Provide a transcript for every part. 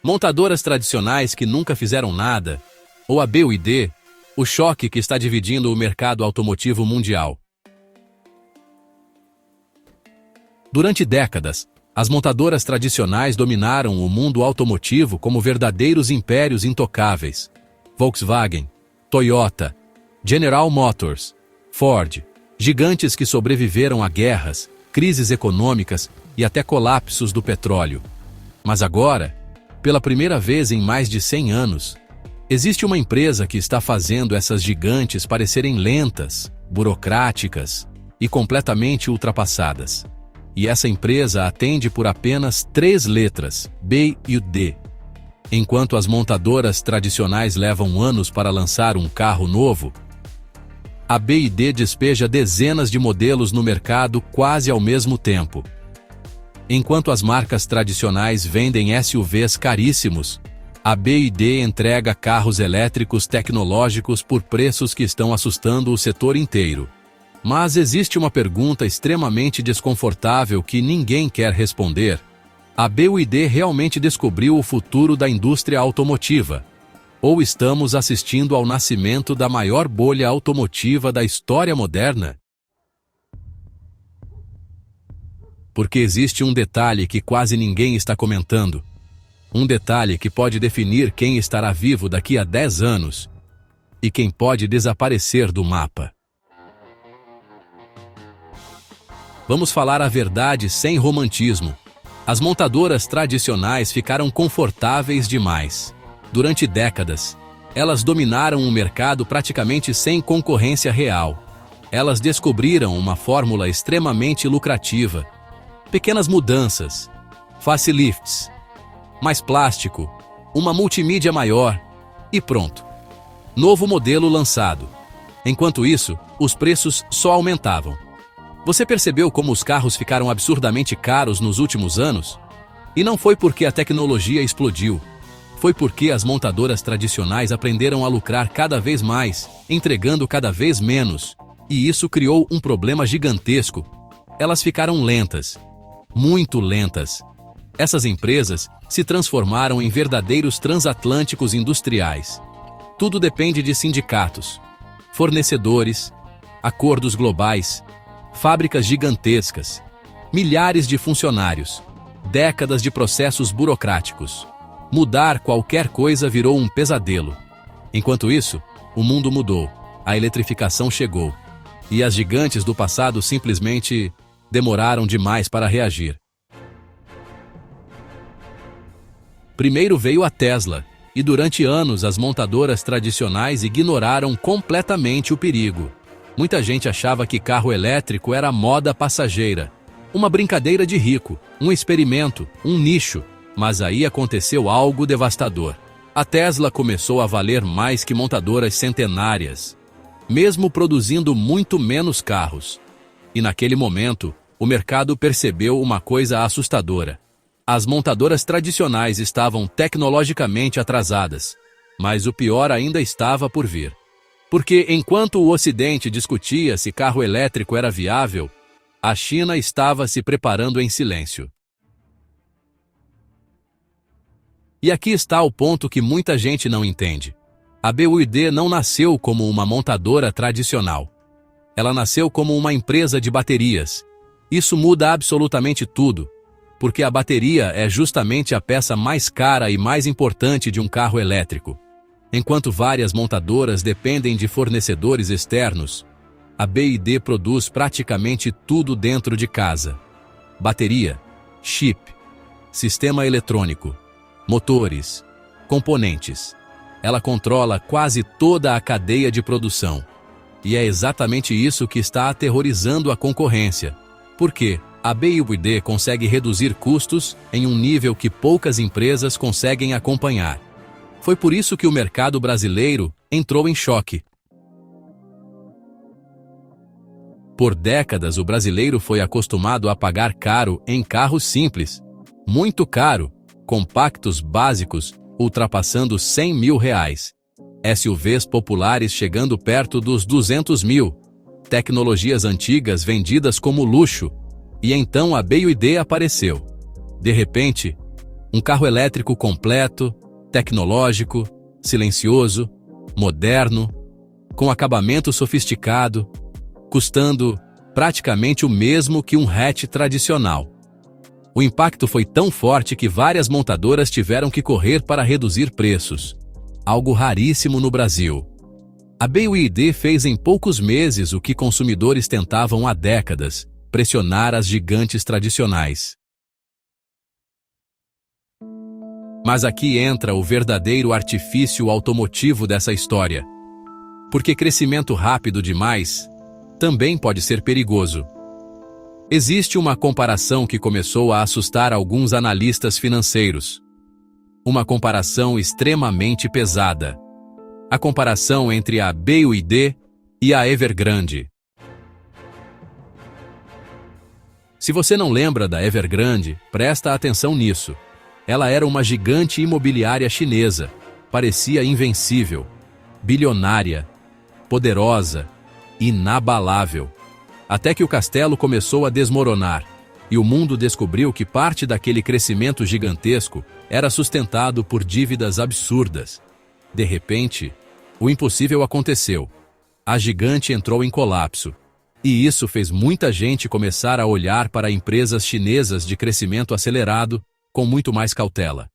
Montadoras tradicionais que nunca fizeram nada, ou a BYD, o choque que está dividindo o mercado automotivo mundial. Durante décadas, as montadoras tradicionais dominaram o mundo automotivo como verdadeiros impérios intocáveis. Volkswagen, Toyota, General Motors, Ford, gigantes que sobreviveram a guerras, crises econômicas e até colapsos do petróleo. Mas agora, pela primeira vez em mais de 100 anos, existe uma empresa que está fazendo essas gigantes parecerem lentas, burocráticas e completamente ultrapassadas. E essa empresa atende por apenas 3 letras, B e o D. Enquanto as montadoras tradicionais levam anos para lançar um carro novo, a BYD despeja dezenas de modelos no mercado quase ao mesmo tempo. Enquanto as marcas tradicionais vendem SUVs caríssimos, a BYD entrega carros elétricos tecnológicos por preços que estão assustando o setor inteiro. Mas existe uma pergunta extremamente desconfortável que ninguém quer responder. A BYD realmente descobriu o futuro da indústria automotiva? Ou estamos assistindo ao nascimento da maior bolha automotiva da história moderna? Porque existe um detalhe que quase ninguém está comentando. Um detalhe que pode definir quem estará vivo daqui a 10 anos e quem pode desaparecer do mapa. Vamos falar a verdade sem romantismo. As montadoras tradicionais ficaram confortáveis demais. Durante décadas, elas dominaram o mercado praticamente sem concorrência real. Elas descobriram uma fórmula extremamente lucrativa. Pequenas mudanças, facelifts, mais plástico, uma multimídia maior e pronto. Novo modelo lançado. Enquanto isso, os preços só aumentavam. Você percebeu como os carros ficaram absurdamente caros nos últimos anos? E não foi porque a tecnologia explodiu. Foi porque as montadoras tradicionais aprenderam a lucrar cada vez mais, entregando cada vez menos. E isso criou um problema gigantesco. Elas ficaram lentas. Muito lentas. Essas empresas se transformaram em verdadeiros transatlânticos industriais. Tudo depende de sindicatos, fornecedores, acordos globais, fábricas gigantescas, milhares de funcionários, décadas de processos burocráticos. Mudar qualquer coisa virou um pesadelo. Enquanto isso, o mundo mudou, a eletrificação chegou, e as gigantes do passado simplesmente demoraram demais para reagir. Primeiro veio a Tesla, e durante anos as montadoras tradicionais ignoraram completamente o perigo. Muita gente achava que carro elétrico era moda passageira, uma brincadeira de rico, um experimento, um nicho, mas aí aconteceu algo devastador. A Tesla começou a valer mais que montadoras centenárias, mesmo produzindo muito menos carros. E naquele momento, o mercado percebeu uma coisa assustadora. As montadoras tradicionais estavam tecnologicamente atrasadas, mas o pior ainda estava por vir. Porque enquanto o Ocidente discutia se carro elétrico era viável, a China estava se preparando em silêncio. E aqui está o ponto que muita gente não entende. A BYD não nasceu como uma montadora tradicional. Ela nasceu como uma empresa de baterias. Isso muda absolutamente tudo, porque a bateria é justamente a peça mais cara e mais importante de um carro elétrico. Enquanto várias montadoras dependem de fornecedores externos, a BYD produz praticamente tudo dentro de casa. Bateria, chip, sistema eletrônico, motores, componentes. Ela controla quase toda a cadeia de produção. E é exatamente isso que está aterrorizando a concorrência. Porque a BYD consegue reduzir custos em um nível que poucas empresas conseguem acompanhar. Foi por isso que o mercado brasileiro entrou em choque. Por décadas, o brasileiro foi acostumado a pagar caro em carros simples, muito caro, compactos básicos, ultrapassando 100 mil reais. SUVs populares chegando perto dos 200 mil. Tecnologias antigas vendidas como luxo. E então a BYD apareceu. De repente, Um carro elétrico completo, tecnológico, silencioso, moderno, com acabamento sofisticado, custando praticamente o mesmo que um hatch tradicional. O impacto foi tão forte que várias montadoras tiveram que correr para reduzir preços, algo raríssimo no Brasil. A BYD fez em poucos meses o que consumidores tentavam há décadas: pressionar as gigantes tradicionais. Mas aqui entra o verdadeiro artifício automotivo dessa história. Porque crescimento rápido demais também pode ser perigoso. Existe uma comparação que começou a assustar alguns analistas financeiros. Uma comparação extremamente pesada. A comparação entre a BYD e a Evergrande. Se você não lembra da Evergrande, presta atenção nisso. Ela era uma gigante imobiliária chinesa. Parecia invencível, bilionária, poderosa, inabalável. Até que o castelo começou a desmoronar, e o mundo descobriu que parte daquele crescimento gigantesco era sustentado por dívidas absurdas. De repente, o impossível aconteceu. A gigante entrou em colapso. E isso fez muita gente começar a olhar para empresas chinesas de crescimento acelerado com muito mais cautela.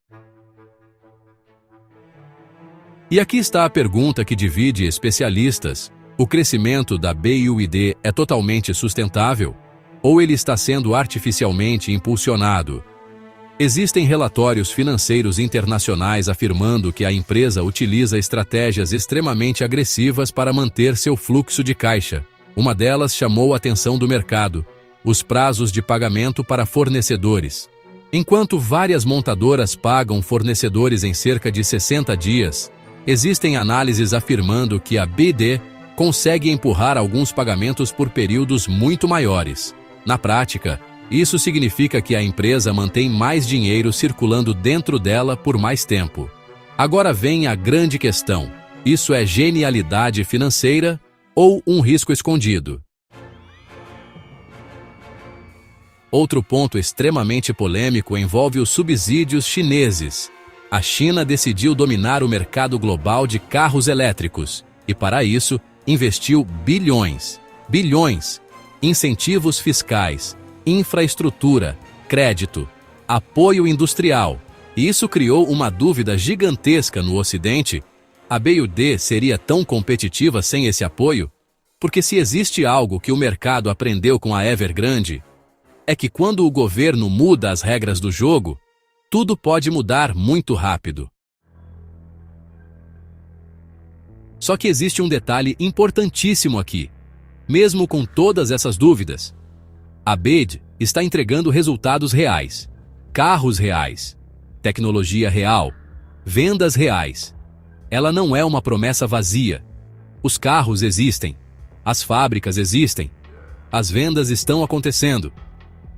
E aqui está a pergunta que divide especialistas. O crescimento da BYD é totalmente sustentável? Ou ele está sendo artificialmente impulsionado? Existem relatórios financeiros internacionais afirmando que a empresa utiliza estratégias extremamente agressivas para manter seu fluxo de caixa. Uma delas chamou a atenção do mercado: os prazos de pagamento para fornecedores. Enquanto várias montadoras pagam fornecedores em cerca de 60 dias, existem análises afirmando que a BYD consegue empurrar alguns pagamentos por períodos muito maiores. Na prática, isso significa que a empresa mantém mais dinheiro circulando dentro dela por mais tempo. Agora vem a grande questão: isso é genialidade financeira ou um risco escondido? Outro ponto extremamente polêmico envolve os subsídios chineses. A China decidiu dominar o mercado global de carros elétricos e, para isso, investiu bilhões, incentivos fiscais, infraestrutura, crédito, apoio industrial. E isso criou uma dúvida gigantesca no Ocidente: a BYD seria tão competitiva sem esse apoio? Porque se existe algo que o mercado aprendeu com a Evergrande, é que quando o governo muda as regras do jogo, tudo pode mudar muito rápido. Só que existe um detalhe importantíssimo aqui. Mesmo com todas essas dúvidas, a BYD está entregando resultados reais, carros reais, tecnologia real, vendas reais. Ela não é uma promessa vazia. Os carros existem, as fábricas existem, as vendas estão acontecendo.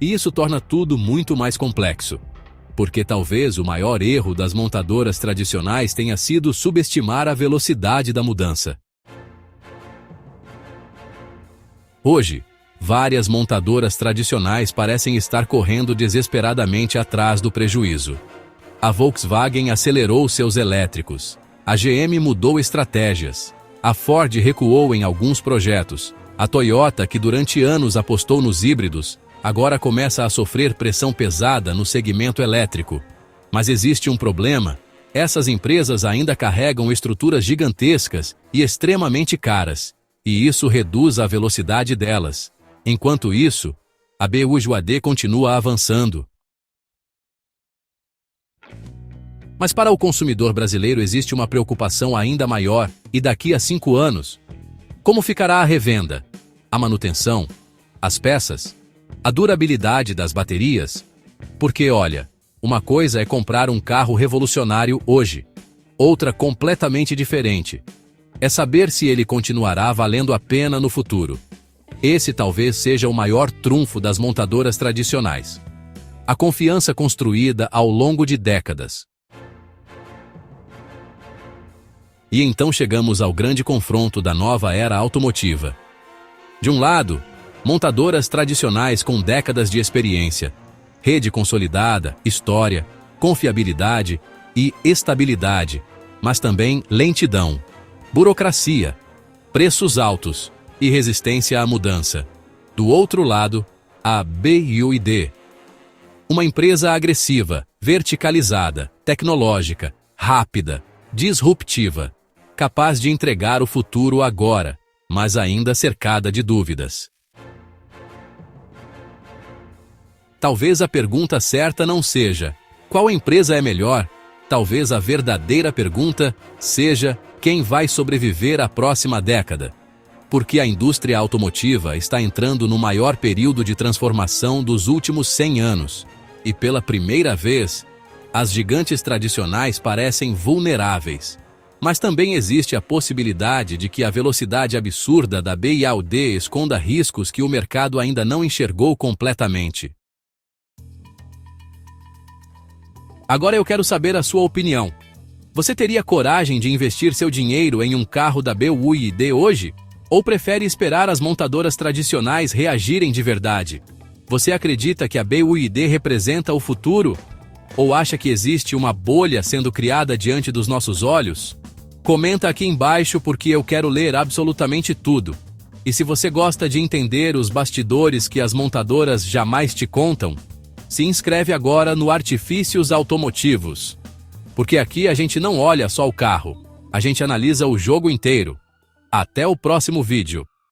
E isso torna tudo muito mais complexo. Porque talvez o maior erro das montadoras tradicionais tenha sido subestimar a velocidade da mudança. Hoje, várias montadoras tradicionais parecem estar correndo desesperadamente atrás do prejuízo. A Volkswagen acelerou seus elétricos. A GM mudou estratégias. A Ford recuou em alguns projetos. A Toyota, que durante anos apostou nos híbridos, agora começa a sofrer pressão pesada no segmento elétrico. Mas existe um problema: essas empresas ainda carregam estruturas gigantescas e extremamente caras, e isso reduz a velocidade delas. Enquanto isso, a BYD continua avançando. Mas para o consumidor brasileiro existe uma preocupação ainda maior: e daqui a 5 anos? Como ficará a revenda, a manutenção, as peças, a durabilidade das baterias? Porque, olha, uma coisa é comprar um carro revolucionário hoje, outra completamente diferente é saber se ele continuará valendo a pena no futuro. Esse talvez seja o maior trunfo das montadoras tradicionais: a confiança construída ao longo de décadas. E então chegamos ao grande confronto da nova era automotiva. De um lado, montadoras tradicionais com décadas de experiência, rede consolidada, história, confiabilidade e estabilidade, mas também lentidão, burocracia, preços altos e resistência à mudança. Do outro lado, a BYD, uma empresa agressiva, verticalizada, tecnológica, rápida, disruptiva, capaz de entregar o futuro agora, mas ainda cercada de dúvidas. Talvez a pergunta certa não seja qual empresa é melhor, talvez a verdadeira pergunta seja quem vai sobreviver à próxima década. Porque a indústria automotiva está entrando no maior período de transformação dos últimos 100 anos. E pela primeira vez, as gigantes tradicionais parecem vulneráveis. Mas também existe a possibilidade de que a velocidade absurda da BYD esconda riscos que o mercado ainda não enxergou completamente. Agora eu quero saber a sua opinião. Você teria coragem de investir seu dinheiro em um carro da BYD hoje? Ou prefere esperar as montadoras tradicionais reagirem de verdade? Você acredita que a BYD representa o futuro? Ou acha que existe uma bolha sendo criada diante dos nossos olhos? Comenta aqui embaixo porque eu quero ler absolutamente tudo. E se você gosta de entender os bastidores que as montadoras jamais te contam, se inscreve agora no Artifícios Automotivos. Porque aqui a gente não olha só o carro, a gente analisa o jogo inteiro. Até o próximo vídeo.